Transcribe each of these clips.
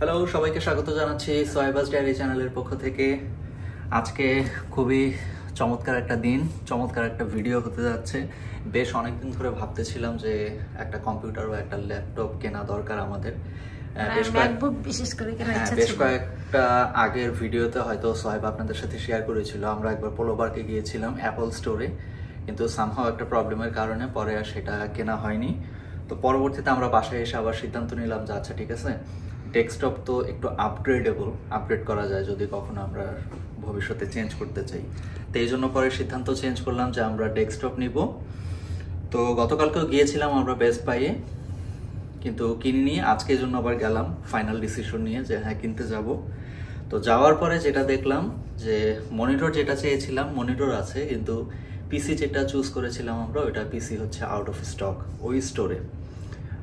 Hello, সবাইকে স্বাগত জানাচ্ছি সোয়াইবাস ডায়েরি চ্যানেলের পক্ষ থেকে। আজকে খুবই চমৎকার একটা দিন, চমৎকার একটা ভিডিও হতে যাচ্ছে। বেশ অনেকদিন ধরে ভাবতেছিলাম যে একটা কম্পিউটার বা একটা ল্যাপটপ কেনা দরকার আমাদের। বেশ কয়েকটা আগের ভিডিওতে হয়তো সোয়াইব আপনাদের সাথে শেয়ার করেছিল, আমরা একবার পোলো পার্কে গিয়েছিলাম অ্যাপল স্টোরে, কিন্তু সামহাও একটা প্রবলেমের কারণে পরে আর সেটা কেনা হয়নি। তো পরবর্তীতে আমরা বাসায় এসে আবার সিদ্ধান্ত নিলাম যে আচ্ছা ঠিক আছে, ডেস্কটপ তো একটু আপগ্রেড করা যায় যদি কখনো আমরা ভবিষ্যতে চেঞ্জ করতে চাই। তো এই জন্য পরে সিদ্ধান্ত চেঞ্জ করলাম যে আমরা ডেস্কটপ নিব। তো গতকালকেও গিয়েছিলাম আমরা বেস্ট বাইয়ে, কিন্তু কিনিনি। আজকের জন্য আবার গেলাম ফাইনাল ডিসিশন নিয়ে যে হ্যাঁ কিনতে যাব। তো যাওয়ার পরে যেটা দেখলাম যে মনিটর যেটা চেয়েছিলাম মনিটর আছে, কিন্তু পিসি যেটা চুজ করেছিলাম আমরা ওইটা পিসি হচ্ছে আউট অফ স্টক ওই স্টোরে।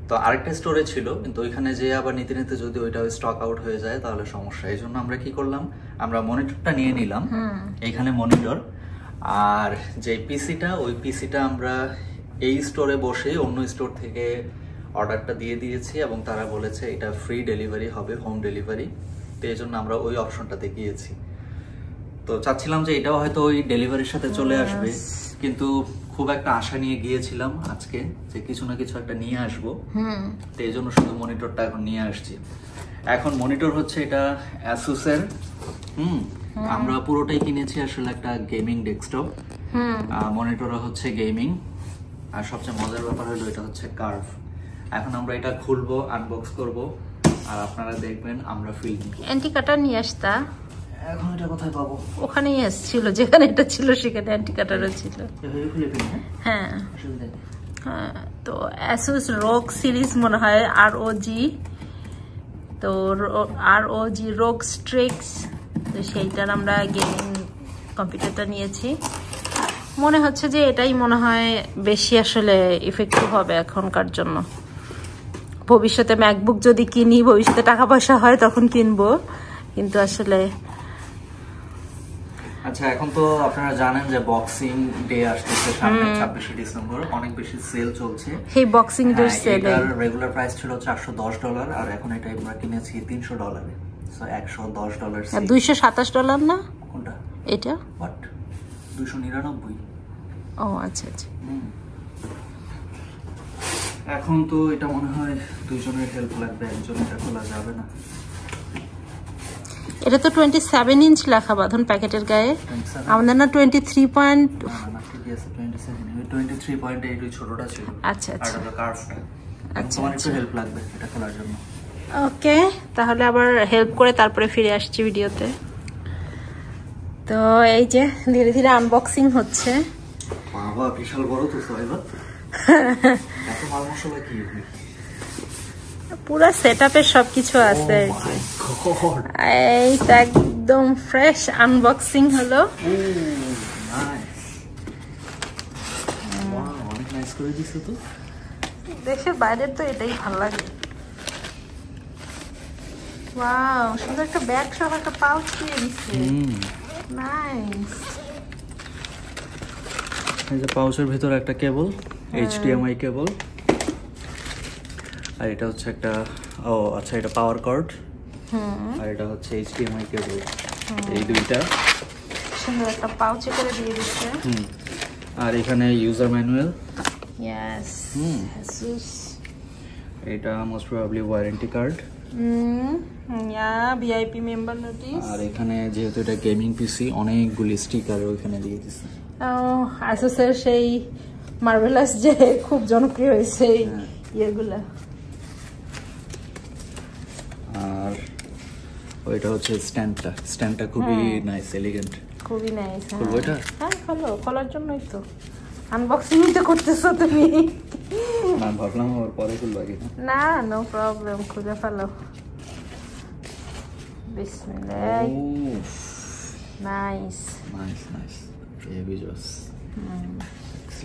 তো আরেকটা স্টোরে ছিল, কিন্তু ওইখানে যে আবার নিতে নিতে যদি ওইটা স্টক আউট হয়ে যায় তাহলে সমস্যা। এই জন্য আমরা কি করলাম, আমরা মনিটরটা নিয়ে নিলাম। এইখানে মনিটর আর যে পিসিটা, ওই পিসিটা আমরা এই স্টোরে বসে অন্য স্টোর থেকে অর্ডারটা দিয়ে দিয়েছি এবং তারা বলেছে এটা ফ্রি ডেলিভারি হবে, হোম ডেলিভারি। তো এই জন্য আমরা ওই অপশনটাতে গিয়েছি। তো চাচ্ছিলাম যে এটাও হয়তো ওই ডেলিভারির সাথে চলে আসবে, কিন্তু খুব একটা আশা নিয়ে গিয়েছিলাম আজকে যে কিছু না কিছু একটা নিয়ে আসবো। তো এই জন্য শুধু মনিটরটা এখন নিয়ে আসছি। এখন মনিটর হচ্ছে এটা অ্যাসুসের। আমরা পুরোটাই কিনেছি আসলে একটা গেমিং ডেস্কটপ। মনিটর হচ্ছে গেমিং, আর সবচেয়ে মজার ব্যাপার হলো এটা হচ্ছে কার্ভ। এখন আমরা এটা খুলবো, আনবক্স করব, আর আপনারা দেখবেন আমরা ফিল নিব। অ্যান্টি কাটার নিয়ে আসতা, এখন এটা কোথায় পাবো? ওখানেই আসছিল, যেখানে এটা ছিল সেখানে অ্যান্টি কাটারও ছিল। হ্যাঁ হ্যাঁ, তো অ্যাসুস রোগ সিরিজ মনে হয় ROG, তো ROG রোগ স্ট্রিক্স, তো সেইটার আমরা গেমিং কম্পিউটারটা নিয়েছি। মনে হচ্ছে যে এটাই মনে হয় বেশি আসলে ইফেক্টিভ হবে এখনকার জন্য। ভবিষ্যতে ম্যাকবুক যদি কিনি, ভবিষ্যতে টাকা পয়সা হয় তখন কিনবো, কিন্তু আসলে আচ্ছা এখন তো আপনারা জানেন যে বক্সিং ডে আসতেছে সামনে 26শে ডিসেম্বর, অনেক বেশি সেল চলছে। এই বক্সিং ডে সেলে এর রেগুলার প্রাইস ছিল $410 আর এখন এটা আমরা কিনেছি $300, সো $110 সেল। $227 না কোনটা? এটা বাট 299। ও আচ্ছা আচ্ছা। এখন তো এটা মনে হয় দুইজনের হেল্প লাগবে, একজনের এটা খোলা যাবে না। এটা তো 27 ইঞ্চ লেখা বাঁধন প্যাকেটের গায়ে, আমাদের না 23.8 ওই ছোটটা ছিল। আচ্ছা আচ্ছা, আর এটা কার্ভটা। আচ্ছা তোমার একটু হেল্প লাগবে এটা খোলার জন্য। ওকে, তাহলে আবার হেল্প করে তারপরে ফিরে আসছি ভিডিওতে। তো এই যে ধীরে ধীরে আনবক্সিং হচ্ছে। বাবা বিশাল বড় তো সোয়াইবা। এত মাল মশলা কি? পুরো সেটআপের সবকিছু আছে। এই তো একদম ফ্রেশ আনবক্সিং হলো। অনেক নাইস করে দিছো তো। দেশের বাইরের তো এটাই ভালো লাগে। ওয়াও, সুন্দর একটা ব্যাগ সহ একটা পাউচ দিয়ে দিচ্ছে। নাইস। এই যে পাউচের ভিতরে একটা কেবল, HDMI কেবল, আর এটা হচ্ছে একটা আচ্ছা এটা পাওয়ার কর্ড, আর এটা হচ্ছে HDMI কেবল। এই দুইটা সুন্দর একটা পাউচে করে দিয়ে দিচ্ছে। আর এখানে ইউজার ম্যানুয়াল। Yes, Asus। এটা most probably warranty card. VIP member notice. আর এখানে যেহেতু এটা গেমিং পিসি, অনেকগুলি স্টিকার ওইখানে দিয়ে দিছে। Asus এর সেই মার্ভেলাস যে খুব জনপ্রিয় হয়েছে ইয়েগুলা। আর ওইটা হচ্ছে স্ট্যান্ডটা খুবই নাইস, এলিগেন্ট, খুবই নাইস। খুলবো এটা? হ্যাঁ খোলো, খোলার জন্যই তো আনবক্সিং তো করতেছো তুমি। না ভাবলাম ওর পরে খুলবো আগে। না, নো প্রবলেম, খুলে ফেলো। বিসমিল্লাহ। নাইস নাইস নাইস, হেভি জস।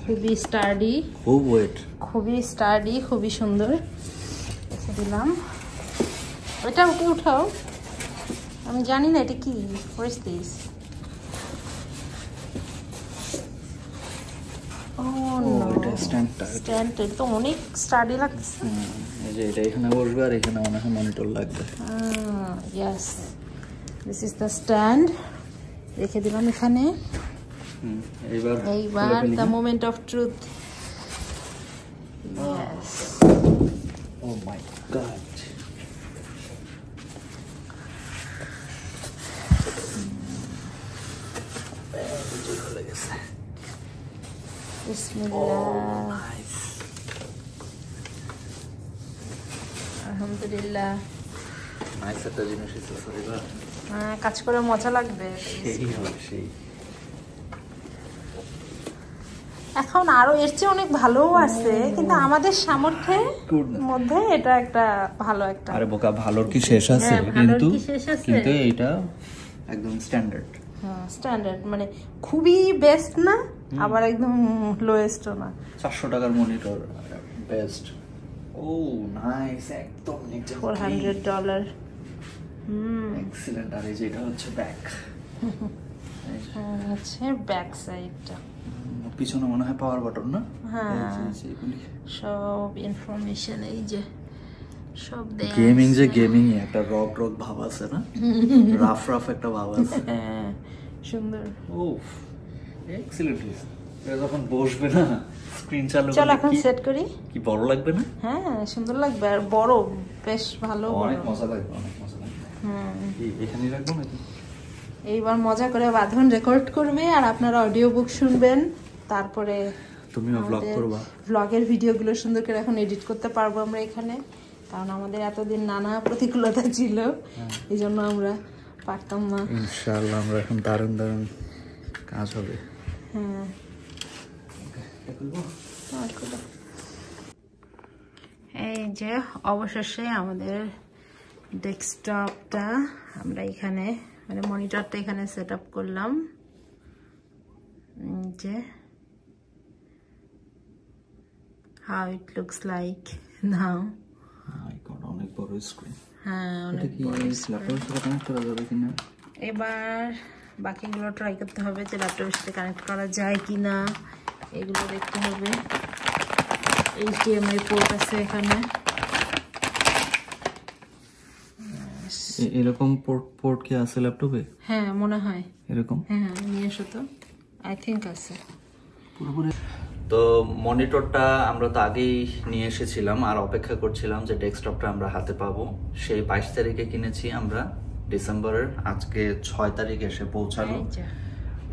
খুবই স্টার্ডি, খুব ওয়েট, খুবই স্টার্ডি, খুবই সুন্দর। এসে দিলাম, এটা ওকে উঠাও। আমি জানি না এটা কি। What is this? Oh no, এটা স্ট্যান্ডটা তো অনেক স্টাডি লাগছে। এই যে এটা এখানে বসবে আর এখানে মনে হয় মনিটর লাগবে। Yes, this is the stand, রেখে দিলাম এখানে। এইবার the moment of truth. Yes, oh my God, খুলে গেছে। বিসমিল্লাহ, আলহামদুলিল্লাহ। নাইস একটা জিনিস হচ্ছে সরিবা। হ্যাঁ, কাজ করে মজা লাগবে। সেই হবে সেই। এখন আরো এর চেয়ে অনেক ভালোও আছে, কিন্তু আমাদের সামর্থ্যের মধ্যে এটা একটা ভালো একটা। আরে বোকা, ভালোর কি শেষ আছে? কিন্তু এটা একদম স্ট্যান্ডার্ড। হ্যাঁ, স্ট্যান্ডার্ড মানে খুবই বেস্ট না, আবার একদম লোয়েস্টও না। 400 টাকার মনিটর, বেস্ট। ও নাইস, একদম নিচে $400। এক্সিলেন্ট। আর এই যে এটা হচ্ছে ব্যাক, হচ্ছে ব্যাক সাইডটা। পিছনে মনে হয় পাওয়ার বাটন না? হ্যাঁ, সব ইনফরমেশন এই যে সব দেয়া। গেমিং যে গেমিং একটা রক রক ভাব আছে না, রাফ রাফ একটা ভাব আছে। হ্যাঁ, সুন্দর। ও এক্সিলেন্ট। এটা যখন বসবে না, স্ক্রিন চালু চল এখন সেট করি। কি বড় লাগবে না? হ্যাঁ, সুন্দর লাগবে, আর বড়, বেশ ভালো, অনেক মজা লাগবে, অনেক মজা লাগবে। এখানেই রাখবো নাকি? এইবার মজা করে বাঁধন রেকর্ড করবে আর আপনারা অডিও বুক শুনবেন, তারপরে তুমিও ব্লগ করবা। ব্লগের ভিডিওগুলো সুন্দর করে এখন এডিট করতে পারবো আমরা এখানে, কারণ আমাদের এতদিন নানা প্রতিকূলতা ছিল, এই জন্য আমরা পারতাম না। ইনশাআল্লাহ আমরা এখন দারুণ দারুণ কাজ হবে। হ্যাঁ, এই যে অবশেষে আমাদের ডেস্কটপটা আমরা এখানে, মানে মনিটরটা এখানে সেট আপ করলাম। যে how it looks like now. My god, অনেক বড় স্ক্রিন। হ্যাঁ, অনেক বড়। ল্যাপটপের সাথে কানেক্ট করা যাবে কিনা? এবার বাকিগুলো ট্রাই করতে হবে যে ল্যাপটপের সাথে কানেক্ট করা যায় কিনা, এগুলো দেখতে হবে। HDMI পোর্ট আছে এখানে। এরকম পোর্ট কি আছে ল্যাপটপে? হ্যাঁ, মনে হয় এরকম। হ্যাঁ, নিয়ে এসো তো, আই থিঙ্ক আছে পুরোপুরি। তো মনিটরটা আমরা তো আগেই নিয়ে এসেছিলাম আর অপেক্ষা করছিলাম যে ডেস্কটপটা আমরা হাতে পাবো। সেই 22 তারিখে কিনেছি আমরা ডিসেম্বরের, আজকে 6 তারিখে এসে পৌঁছালো।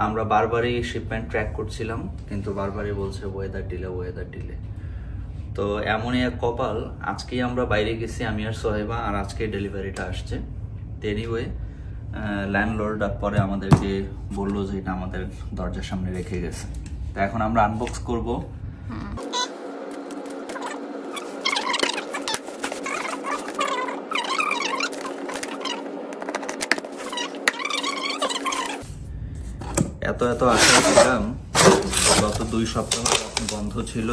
আমরা বারবারই শিপমেন্ট ট্র্যাক করছিলাম, কিন্তু বারবারই বলছে ওয়েদার ডিলে, ওয়েদার ডিলে। তো এমনই এক কপাল, আজকেই আমরা বাইরে গেছি আমি আর সোহেবা, আর আজকে ডেলিভারিটা আসছে। এনিওয়ে, ল্যান্ডলর্ড পরে আমাদেরকে বললো যে এটা আমাদের দরজার সামনে রেখে গেছে। তো এখন আমরা আনবক্স করব। এত এত আশা ছিলাম, গত 2 সপ্তাহ বন্ধ ছিল,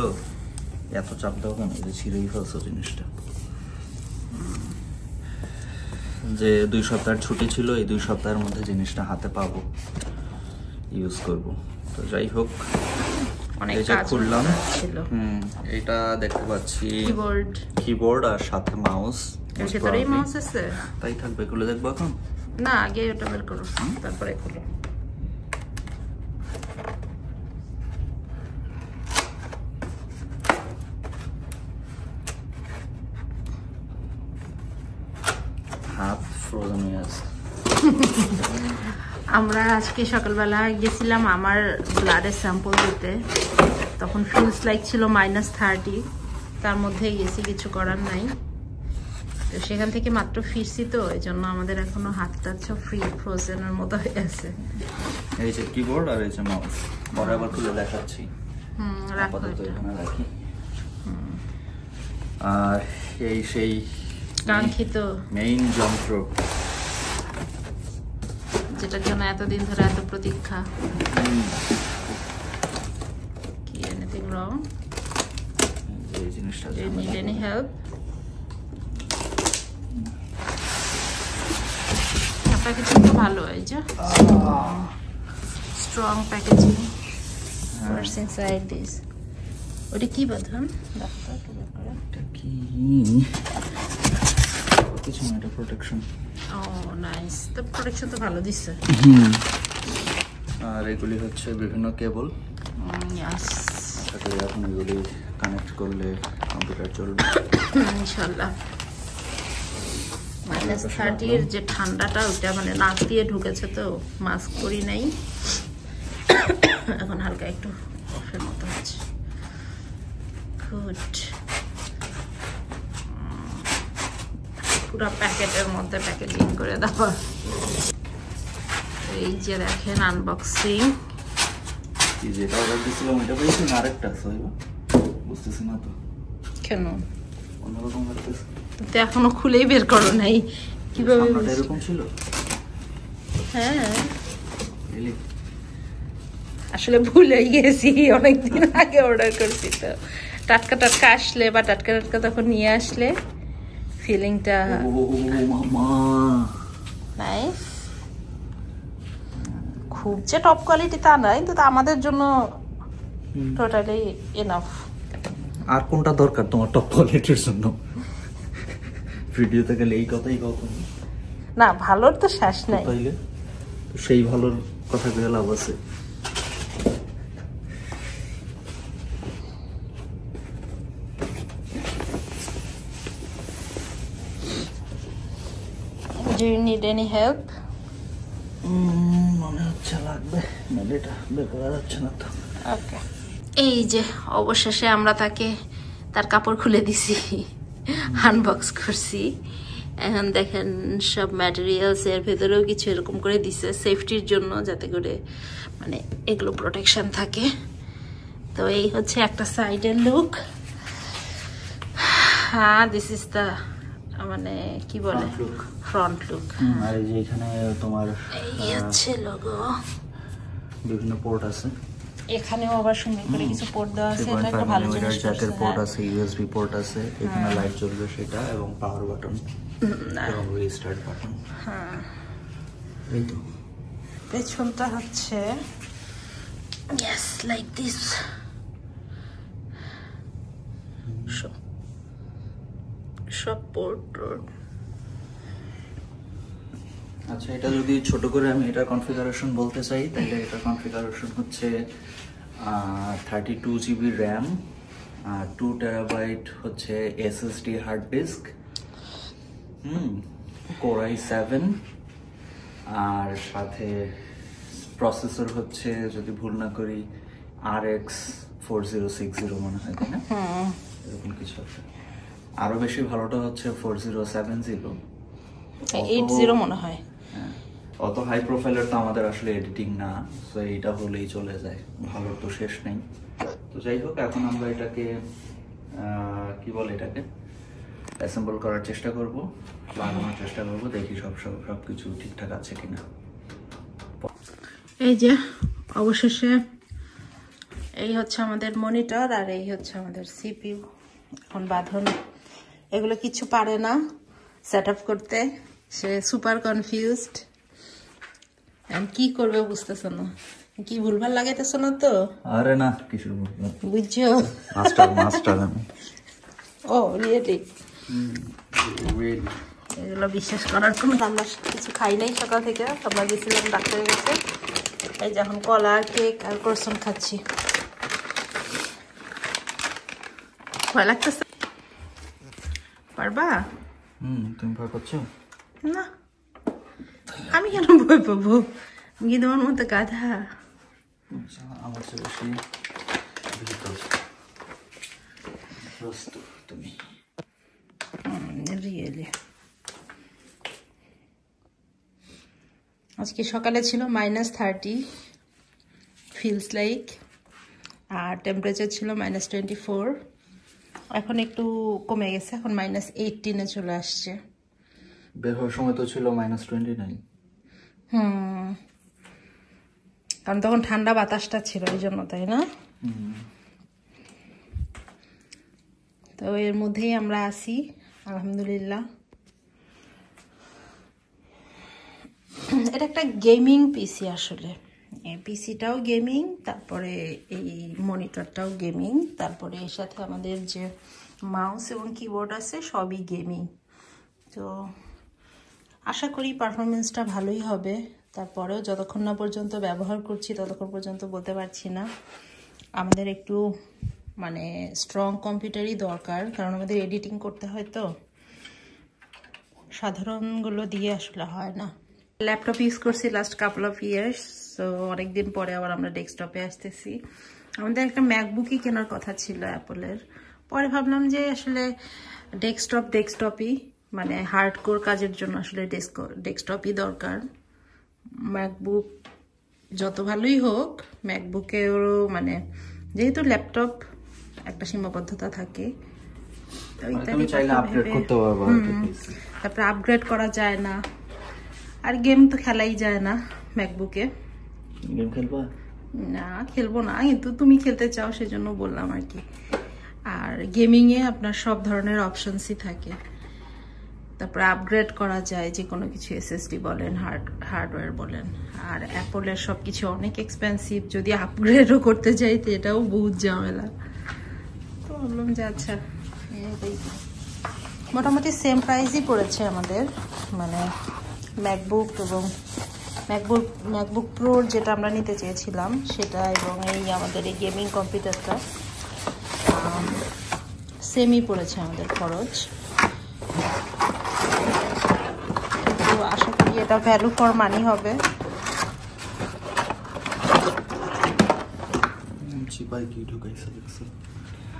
এত চাপ দাও কেন, যে ছিঁড়েই ফেলছো জিনিসটা। যে 2 সপ্তাহের ছুটি ছিল, এই 2 সপ্তাহের মধ্যে জিনিসটা হাতে পাবো, ইউজ করব। তো যাই হোক, এটা খুললাম। এটা দেখতে পাচ্ছি কিবোর্ড আর সাথে মাউস। ভিতরেই মাউস আছে, তাই থাকবে। খুলে দেখবো এখন? না, আগে ওটা বের করো, তারপরে খুলো। হাত ফ্রোজেন হয়ে আছে। আমরা আজকে সকালবেলা গেছিলাম আমার ব্লাডের স্যাম্পল দিতে, তখন ফিলস লাইক ছিল -30, তার মধ্যে গেছি, কিছু করার নাই। তো সেখান থেকে মাত্র ফিরছি, তো এই জন্য আমাদের এখনো হাতটা সব ফ্রোজেনের মতো হয়ে আছে। এই যে কিবোর্ড আর এই যে মাউস, পরে আবার খুলে দেখাচ্ছি। আপাতত এখানে রাখি। আর এই সেই কাঙ্ক্ষিত মেইন যন্ত্র, যেটার জন্য এতদিন ধরে এত প্রতীক্ষা। কি এনিথিং রং? এই জিনিসটা Do you need any help? Packaging তো ভালো, এই যে strong packaging. What's inside this? ওটা কি বাঁধন? কি কিছু না, এটা প্রোটেকশন। ও নাইস, তো প্রোটেকশন তো ভালো দিচ্ছে। আর এগুলি হচ্ছে বিভিন্ন কেবল, সাথে এখন এগুলি কানেক্ট করলে কম্পিউটার চলবে ইনশাল্লাহ। -30 যে ঠান্ডাটা ওটা মানে নাক দিয়ে ঢুকেছে, তো মাস্ক পরি নাই, এখন হালকা একটু অফের মতো হচ্ছে। গুড, পুরো প্যাকেটের মধ্যে প্যাকেজিং করে দেওয়া। এই যে দেখেন আনবক্সিং। কি যেটা অর্ডার দিয়েছিলাম এটা পেয়েছি না, আরেকটা আছে বুঝতেছি না তো কেন অন্যরকম লাগতেছে। তো এখনো খুলেই বের করো নাই, কিভাবে এরকম ছিল? হ্যাঁ আসলে ভুলে গেছি, অনেকদিন আগে অর্ডার করছি, তো টাটকা টাটকা আসলে বা টাটকা টাটকা তখন নিয়ে আসলে ফিলিংটা নাইস। খুব যে টপ কোয়ালিটি তা নয়, কিন্তু আমাদের জন্য টোটালি এনাফ। আর কোনটা দরকার তোমার টপ কোয়ালিটির জন্য? ভিডিওতে গেলে এই কথাই কখন না, ভালোর তো শেষ নাই, তাইলে তো সেই ভালোর কথা বলে লাভ আছে। Do you need any help? মনে হচ্ছে লাগবে, এটা বের করা যাচ্ছে না তো। ওকে, এই যে অবশেষে আমরা তাকে তার কাপড় খুলে দিছি, আনবক্স করছি। এখন দেখেন সব ম্যাটেরিয়ালস, এর ভেতরেও কিছু এরকম করে দিছে সেফটির জন্য, যাতে করে মানে এগুলো প্রোটেকশন থাকে। তো এই হচ্ছে একটা সাইডের লুক। হ্যাঁ, দিস ইজ দ্য মানে কি বলে ফ্রন্ট লুক। আর এই যে এখানে তোমার এই হচ্ছে লোগো, বিভিন্ন পোর্ট আছে, এখানেও আবার সুন্দর করে কিছু পোর্ট দেওয়া আছে। এটা একটা ভালো জিনিস, জ্যাকের পোর্ট আছে, ইউএসবি পোর্ট আছে, এখানে লাইট জ্বলবে সেটা, এবং পাওয়ার বাটন এবং রিস্টার্ট বাটন। হ্যাঁ, এই তো পেছনটা হচ্ছে yes like this। সব পোর্ট। আচ্ছা, এটা যদি ছোট করে আমি এটা কনফিগারেশন বলতে চাই, তাহলে এটা কনফিগারেশন হচ্ছে 32 GB র্যাম, 2 TB হচ্ছে SSD hard disk, Core i7, আর সাথে প্রসেসর হচ্ছে যদি ভুল না করি RX 4060 মনে হয়, তাই না? এরকম কিছু আছে। আরো বেশি ভালোটা হচ্ছে 4070, 80 মনে হয়। অত হাই প্রোফাইলের তো আমাদের আসলে এডিটিং না, সো এইটা হলেই চলে যায়, ভালোর তো শেষ নেই। তো যাই হোক, এখন আমরা এটাকে কি বলে এটাকে অ্যাসেম্বল করার চেষ্টা করব, লাগানোর চেষ্টা করব, দেখি সবকিছু ঠিকঠাক আছে কিনা। এই যে অবশেষে এই হচ্ছে আমাদের মনিটর, আর এই হচ্ছে আমাদের সিপিইউ। এখন বাঁধন এগুলো কিছু পারে না সেট আপ করতে, সে সুপার কনফিউজড, কি করবে বুঝতেছে না, কি ভুলভাল লাগাইতেছ না তো? আরে না, কিছু বুঝছো, মাস্টার আমি। ও রিয়েলি? এগুলো বিশ্বাস করার কোনো, আমরা কিছু খাই নাই সকাল থেকে, আমরা গেছিলাম ডাক্তারের কাছে। এই যে এখন কলা, কেক আর ক্রোসন খাচ্ছি। ভয় লাগতেছে? পারবা? তুমি ভয় করছো? না, আমি কেন ভয় পাবো? আমি কি তোমার মতো গাধা? আমার চেয়ে বেশি তুমি রিয়েলি। আজকে সকালে ছিল -30, ফিলস লাইক, আর টেম্পারেচার ছিল -24। এখন একটু কমে গেছে, এখন -18-এ চলে আসছে। বের হওয়ার সময় তো ছিল -29। কারণ তখন ঠান্ডা বাতাসটা ছিল এই জন্য, তাই না? তো এর মধ্যেই আমরা আছি, আলহামদুলিল্লাহ। এটা একটা গেমিং পিসি আসলে, এই পিসিটাও গেমিং, তারপরে এই মনিটরটাও গেমিং, তারপরে এর সাথে আমাদের যে মাউস এবং কিবোর্ড আছে, সবই গেমিং। তো আশা করি পারফরমেন্সটা ভালোই হবে। তারপরেও যতক্ষণ না পর্যন্ত ব্যবহার করছি ততক্ষণ পর্যন্ত বলতে পারছি না। আমাদের একটু মানে স্ট্রং কম্পিউটারই দরকার, কারণ আমাদের এডিটিং করতে হয়, তো সাধারণগুলো দিয়ে আসলে হয় না। ল্যাপটপ ইউজ করছি লাস্ট কাপল অফ ইয়ার্স, তো অনেকদিন পরে আবার আমরা ডেস্কটপে আসতেছি। আমাদের একটা ম্যাকবুকই কেনার কথা ছিল অ্যাপলের, পরে ভাবলাম যে আসলে ডেস্কটপই মানে হার্ডকোর কাজের জন্য আসলে ডেস্কটপই দরকার। ম্যাকবুক যত ভালোই হোক, ম্যাকবুকেরও মানে যেহেতু ল্যাপটপ একটা সীমাবদ্ধতা থাকে, তারপরে আপগ্রেড করা যায় না, আর গেম তো খেলাই যায় না ম্যাকবুকে। গেম খেলবা? না, খেলবো না, কিন্তু তুমি খেলতে চাও সেজন্য বললাম আর কি। আর গেমিংয়ে আপনার সব ধরনের অপশনসই থাকে, তারপরে আপগ্রেড করা যায় যে কোনো কিছু, এসএসডি বলেন, হার্ডওয়্যার বলেন। আর অ্যাপলের সব কিছু অনেক এক্সপেন্সিভ, যদি আপগ্রেডও করতে যাই তো এটাও বহুত ঝামেলা। তো বললাম যে আচ্ছা, মোটামুটি সেম প্রাইসই পড়েছে আমাদের, মানে ম্যাকবুক এবং ম্যাকবুক প্রোর যেটা আমরা নিতে চেয়েছিলাম সেটা, এবং এই আমাদের এই গেমিং কম্পিউটারটা সেমই পড়েছে আমাদের খরচ। তো আশা করি এটা ভ্যালু ফর মানি হবে।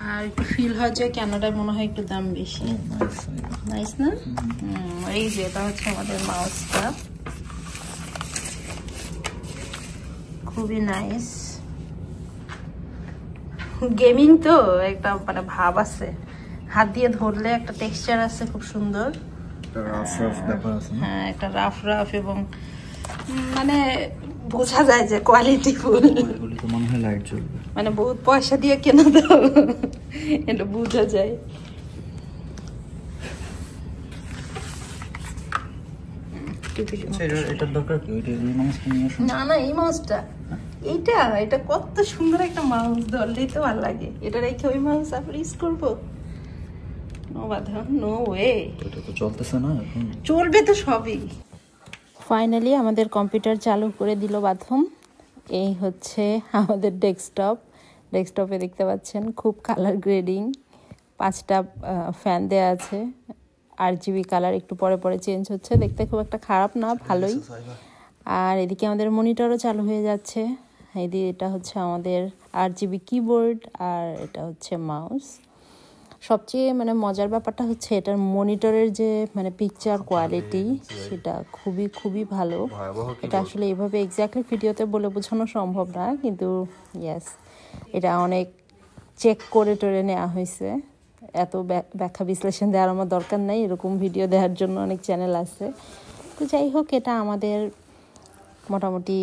আর একটু ফিল হয় যে ক্যানাডায় মনে হয় একটু দাম বেশি। নাইস না? এই যে এটা হচ্ছে আমাদের মাউসটা, খুবই নাইস। গেমিং তো একটা মানে ভাব আছে, হাত দিয়ে ধরলে একটা টেক্সচার আছে খুব সুন্দর। হ্যাঁ, একটা রাফ এবং মানে বোঝা যায় যে কোয়ালিটি ফুল। মানে বহুত পয়সা দিয়ে কেনা তো, এটা বোঝা যায়। না, এই মাউসটা, এটা কত সুন্দর একটা মাউস, ধরলেই তো ভালো লাগে। এটা রেখে ওই মাউস আবার ইউজ করবো? নো বাধা, নো ওয়ে। এটা তো চলতেছে না এখন, চলবে তো সবই। ফাইনালি আমাদের কম্পিউটার চালু করে দিল বাথরুম। এই হচ্ছে আমাদের ডেস্কটপে দেখতে পাচ্ছেন খুব কালার গ্রেডিং, 5টা ফ্যান দেওয়া আছে, RGB কালার একটু পরে পরে চেঞ্জ হচ্ছে, দেখতে খুব একটা খারাপ না, ভালোই। আর এদিকে আমাদের মনিটরও চালু হয়ে যাচ্ছে। এদিকে এটা হচ্ছে আমাদের RGB কিবোর্ড, আর এটা হচ্ছে মাউস। সবচেয়ে মানে মজার ব্যাপারটা হচ্ছে এটার মনিটরের যে মানে পিকচার কোয়ালিটি, সেটা খুবই ভালো। এটা আসলে এইভাবে এক্স্যাক্টলি ভিডিওতে বলে বোঝানো সম্ভব না, কিন্তু ইয়েস, এটা অনেক চেক করে টোরে নেওয়া হয়েছে। এত ব্যাখ্যা বিশ্লেষণ দেওয়ার আমার দরকার নাই, এরকম ভিডিও দেওয়ার জন্য অনেক চ্যানেল আছে। তো যাই হোক, এটা আমাদের মোটামুটি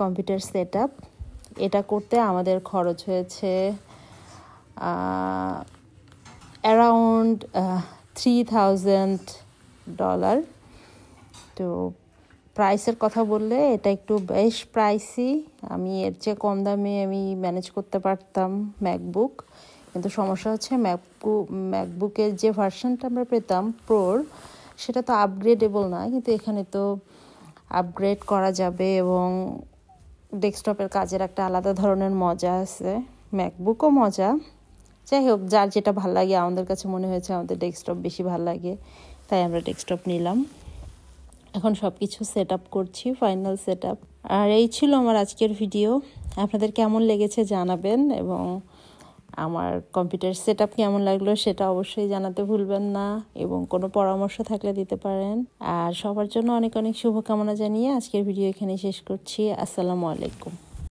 কম্পিউটার সেট আপ। এটা করতে আমাদের খরচ হয়েছে অ্যারাউন্ড $3000। তো প্রাইসের কথা বললে এটা একটু বেশ প্রাইসি। আমি এর চেয়ে কম দামে আমি ম্যানেজ করতে পারতাম ম্যাকবুক, কিন্তু সমস্যা হচ্ছে ম্যাকবুকের যে ভার্সনটা আমরা পেতাম প্রোর, সেটা তো আপগ্রেডেবল না, কিন্তু এখানে তো আপগ্রেড করা যাবে এবং ডেস্কটপের কাজের একটা আলাদা ধরনের মজা আছে, ম্যাকবুকও মজা। যাই হোক, যার যেটা ভালো লাগে, আমাদের কাছে মনে হয়েছে আমাদের ডেস্কটপ বেশি ভালো লাগে, তাই আমরা ডেস্কটপ নিলাম। এখন সব কিছু সেট আপ করছি, ফাইনাল সেট আপ। আর এই ছিল আমার আজকের ভিডিও। আপনাদের কেমন লেগেছে জানাবেন, এবং আমার কম্পিউটার সেট আপ কেমন লাগলো সেটা অবশ্যই জানাতে ভুলবেন না, এবং কোনো পরামর্শ থাকলে দিতে পারেন। আর সবার জন্য অনেক অনেক শুভকামনা জানিয়ে আজকের ভিডিও এখানে শেষ করছি। আসসালামু আলাইকুম।